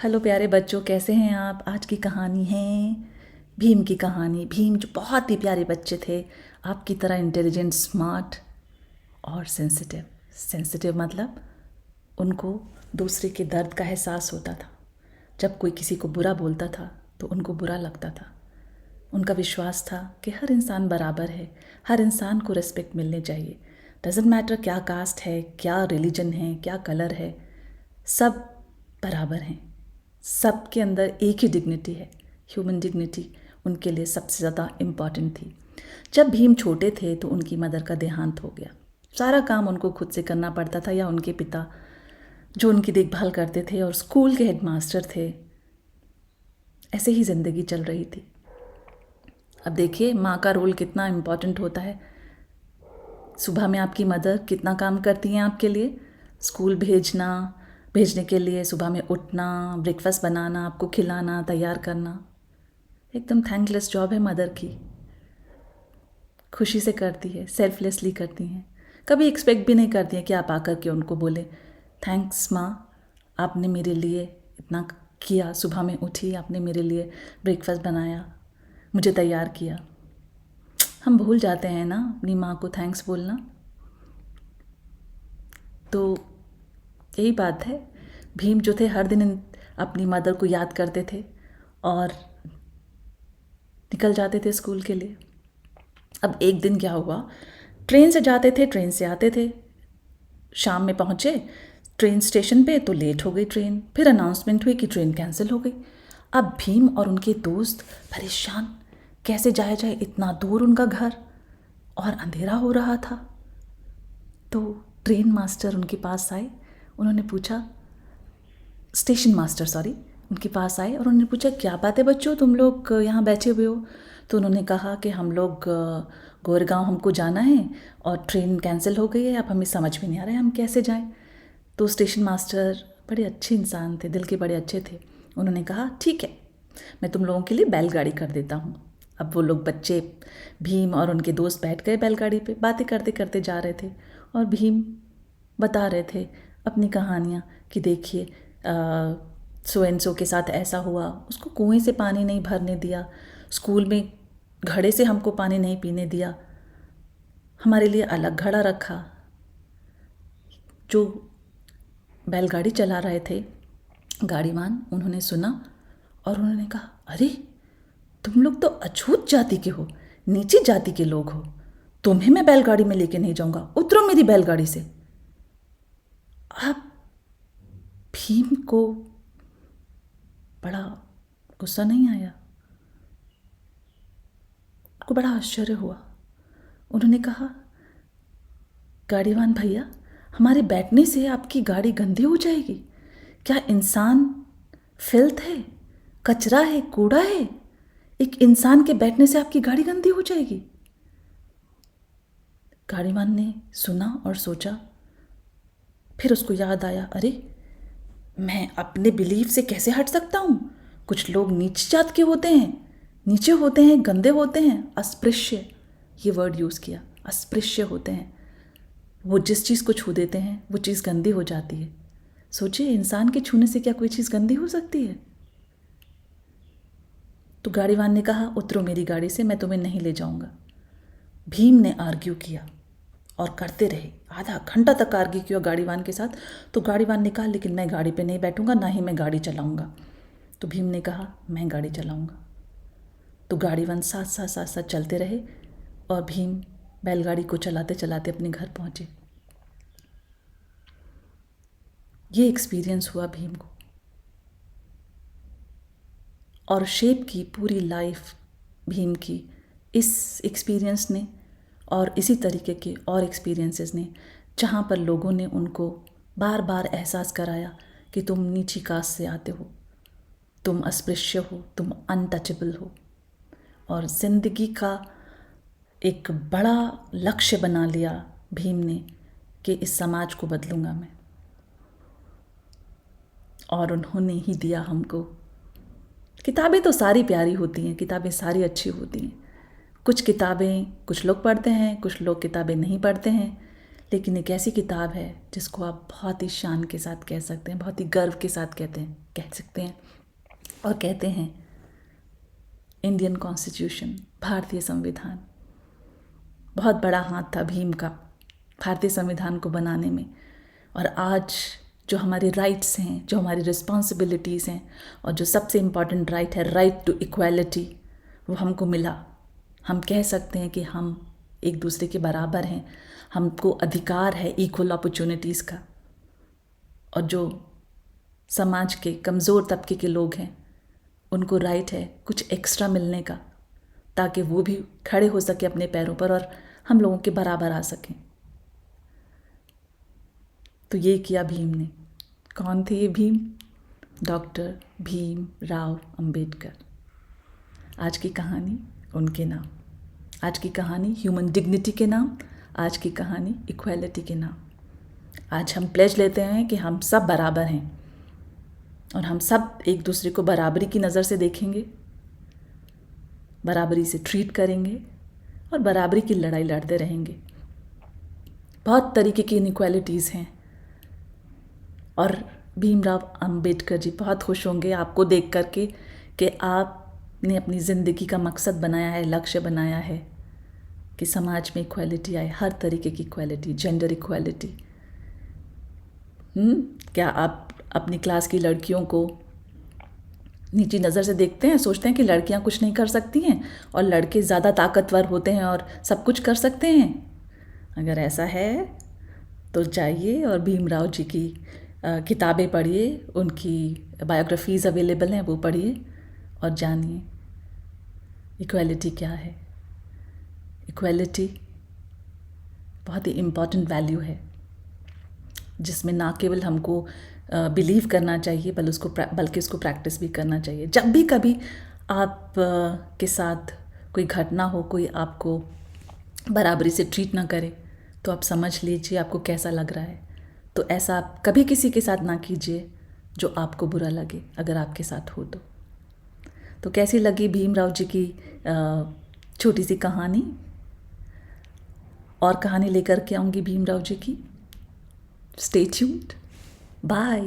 Hello प्यारे बच्चों, कैसे हैं आप। आज की कहानी है भीम की कहानी। भीम जो बहुत ही प्यारे बच्चे थे, आपकी तरह इंटेलिजेंट, स्मार्ट और सेंसिटिव। सेंसिटिव मतलब उनको दूसरे के दर्द का एहसास होता था। जब कोई किसी को बुरा बोलता था तो उनको बुरा लगता था। उनका विश्वास था कि हर इंसान बराबर है, हर इंसान को रिस्पेक्ट मिलनी चाहिए। डजेंट मैटर क्या कास्ट है, क्या रिलीजन है, क्या कलर है, सब बराबर हैं। सबके अंदर एक ही डिग्निटी है, ह्यूमन डिग्निटी उनके लिए सबसे ज़्यादा इम्पॉर्टेंट थी। जब भीम छोटे थे तो उनकी मदर का देहांत हो गया। सारा काम उनको खुद से करना पड़ता था या उनके पिता जो उनकी देखभाल करते थे और स्कूल के हेडमास्टर थे। ऐसे ही ज़िंदगी चल रही थी। अब देखिए माँ का रोल कितना इम्पॉर्टेंट होता है। सुबह में आपकी मदर कितना काम करती हैं आपके लिए, स्कूल भेजने के लिए, सुबह में उठना, ब्रेकफास्ट बनाना, आपको खिलाना, तैयार करना। एकदम थैंकलेस जॉब है मदर की। खुशी से करती है, सेल्फलेसली करती हैं। कभी एक्सपेक्ट भी नहीं करती हैं कि आप आकर के उनको बोलें थैंक्स माँ, आपने मेरे लिए इतना किया। सुबह में उठी, आपने मेरे लिए ब्रेकफास्ट बनाया, मुझे तैयार किया। हम भूल जाते हैं ना अपनी माँ को थैंक्स बोलना। तो यही बात है, भीम जो थे हर दिन अपनी मदर को याद करते थे और निकल जाते थे स्कूल के लिए। अब एक दिन क्या हुआ, ट्रेन से जाते थे, ट्रेन से आते थे, शाम में पहुँचे ट्रेन स्टेशन पे तो लेट हो गई ट्रेन। फिर अनाउंसमेंट हुई कि ट्रेन कैंसिल हो गई। अब भीम और उनके दोस्त परेशान, कैसे जाया जाए, इतना दूर उनका घर और अंधेरा हो रहा था। तो ट्रेन मास्टर उनके पास आए, उन्होंने पूछा, स्टेशन मास्टर सॉरी, उनके पास आए और उन्होंने पूछा क्या बात है बच्चों, तुम लोग यहाँ बैठे हुए हो। तो उन्होंने कहा कि हम लोग गोरगांव हमको जाना है और ट्रेन कैंसिल हो गई है, अब हमें समझ में नहीं आ रहा है हम कैसे जाएं। तो स्टेशन मास्टर बड़े अच्छे इंसान थे, दिल के बड़े अच्छे थे। उन्होंने कहा ठीक है, मैं तुम लोगों के लिए बैलगाड़ी कर देता हूँ। अब वो लोग बच्चे, भीम और उनके दोस्त बैठ गए बैलगाड़ी पे, बातें करते करते जा रहे थे और भीम बता रहे थे अपनी कहानियाँ कि देखिए सो एंड सो के साथ ऐसा हुआ, उसको कुएं से पानी नहीं भरने दिया, स्कूल में घड़े से हमको पानी नहीं पीने दिया, हमारे लिए अलग घड़ा रखा। जो बैलगाड़ी चला रहे थे गाड़ीवान, उन्होंने सुना और उन्होंने कहा अरे तुम लोग तो अछूत जाति के हो, नीची जाति के लोग हो, तुम्हें मैं बैलगाड़ी में लेके नहीं जाऊंगा, उतरो मेरी बैलगाड़ी से। अब भीम को बड़ा गुस्सा नहीं आया, उनको बड़ा आश्चर्य हुआ। उन्होंने कहा गाड़ीवान भैया, हमारे बैठने से आपकी गाड़ी गंदी हो जाएगी क्या? इंसान फिल्थ है, कचरा है, कूड़ा है, एक इंसान के बैठने से आपकी गाड़ी गंदी हो जाएगी? गाड़ीवान ने सुना और सोचा, फिर उसको याद आया, अरे मैं अपने बिलीफ से कैसे हट सकता हूँ? कुछ लोग नीच जात के होते हैं, नीचे होते हैं, गंदे होते हैं, अस्पृश्य, ये वर्ड यूज़ किया, अस्पृश्य होते हैं। वो जिस चीज़ को छू देते हैं वो चीज़ गंदी हो जाती है। सोचिए इंसान के छूने से क्या कोई चीज़ गंदी हो सकती है? तो गाड़ीवान ने कहा उतरो मेरी गाड़ी से, मैं तुम्हें नहीं ले जाऊंगा। भीम ने आर्ग्यू किया और करते रहे, आधा घंटा तक आर्ग्यू किया गाड़ीवान के साथ। तो गाड़ीवान ने कहा लेकिन मैं गाड़ी पे नहीं बैठूंगा, ना ही मैं गाड़ी चलाऊंगा। तो भीम ने कहा मैं गाड़ी चलाऊंगा। तो गाड़ीवान साथ साथ साथ साथ चलते रहे और भीम बैलगाड़ी को चलाते चलाते अपने घर पहुंचे। ये एक्सपीरियंस हुआ भीम को और शेप की पूरी लाइफ भीम की इस एक्सपीरियंस ने और इसी तरीके के और एक्सपीरियंसेस ने, जहाँ पर लोगों ने उनको बार बार एहसास कराया कि तुम नीची कास्ट से आते हो, तुम अस्पृश्य हो, तुम अनटचेबल हो। और ज़िंदगी का एक बड़ा लक्ष्य बना लिया भीम ने कि इस समाज को बदलूंगा मैं। और उन्होंने ही दिया हमको। किताबें तो सारी प्यारी होती हैं, किताबें सारी अच्छी होती हैं। कुछ किताबें कुछ लोग पढ़ते हैं, कुछ लोग किताबें नहीं पढ़ते हैं, लेकिन एक ऐसी किताब है जिसको आप बहुत ही शान के साथ कह सकते हैं, बहुत ही गर्व के साथ कह सकते हैं और कहते हैं इंडियन कॉन्स्टिट्यूशन, भारतीय संविधान। बहुत बड़ा हाथ था भीम का भारतीय संविधान को बनाने में। और आज जो हमारे राइट्स हैं, जो हमारी रिस्पॉन्सिबिलिटीज़ हैं, और जो सबसे इम्पॉर्टेंट राइट है, राइट टू इक्वालिटी, वो हमको मिला। हम कह सकते हैं कि हम एक दूसरे के बराबर हैं, हमको अधिकार है इक्वल अपॉर्चुनिटीज़ का। और जो समाज के कमज़ोर तबके के लोग हैं उनको राइट है कुछ एक्स्ट्रा मिलने का, ताकि वो भी खड़े हो सके अपने पैरों पर और हम लोगों के बराबर आ सकें। तो ये किया भीम ने। कौन थे ये भीम? डॉक्टर भीम राव अंबेडकर। आज की कहानी उनके नाम, आज की कहानी ह्यूमन डिग्निटी के नाम, आज की कहानी इक्वालिटी के नाम। आज हम प्लेज लेते हैं कि हम सब बराबर हैं और हम सब एक दूसरे को बराबरी की नज़र से देखेंगे, बराबरी से ट्रीट करेंगे और बराबरी की लड़ाई लड़ते रहेंगे। बहुत तरीके की इनइक्वालिटीज़ हैं और भीमराव अंबेडकर जी बहुत खुश होंगे आपको देख करके कि आपने अपनी ज़िंदगी का मकसद बनाया है, लक्ष्य बनाया है कि समाज में इक्वालिटी आए, हर तरीके की इक्वालिटी, जेंडर इक्वालिटी। क्या आप अपनी क्लास की लड़कियों को नीची नज़र से देखते हैं, सोचते हैं कि लड़कियां कुछ नहीं कर सकती हैं और लड़के ज़्यादा ताकतवर होते हैं और सब कुछ कर सकते हैं? अगर ऐसा है तो जाइए और भीमराव जी की किताबें पढ़िए, उनकी बायोग्राफीज़ अवेलेबल हैं, वो पढ़िए और जानिए इक्वालिटी क्या है। इक्वालिटी बहुत ही इम्पॉर्टेंट वैल्यू है जिसमें ना केवल हमको बिलीव करना चाहिए बल्कि उसको प्रैक्टिस भी करना चाहिए। जब भी कभी आप के साथ कोई घटना हो, कोई आपको बराबरी से ट्रीट ना करे, तो आप समझ लीजिए आपको कैसा लग रहा है। तो ऐसा आप कभी किसी के साथ ना कीजिए जो आपको बुरा लगे, अगर आपके साथ हो तो कैसी लगी भीमराव जी की छोटी सी कहानी? और कहानी लेकर के आऊँगी भीमराव जी की। Stay tuned. बाय।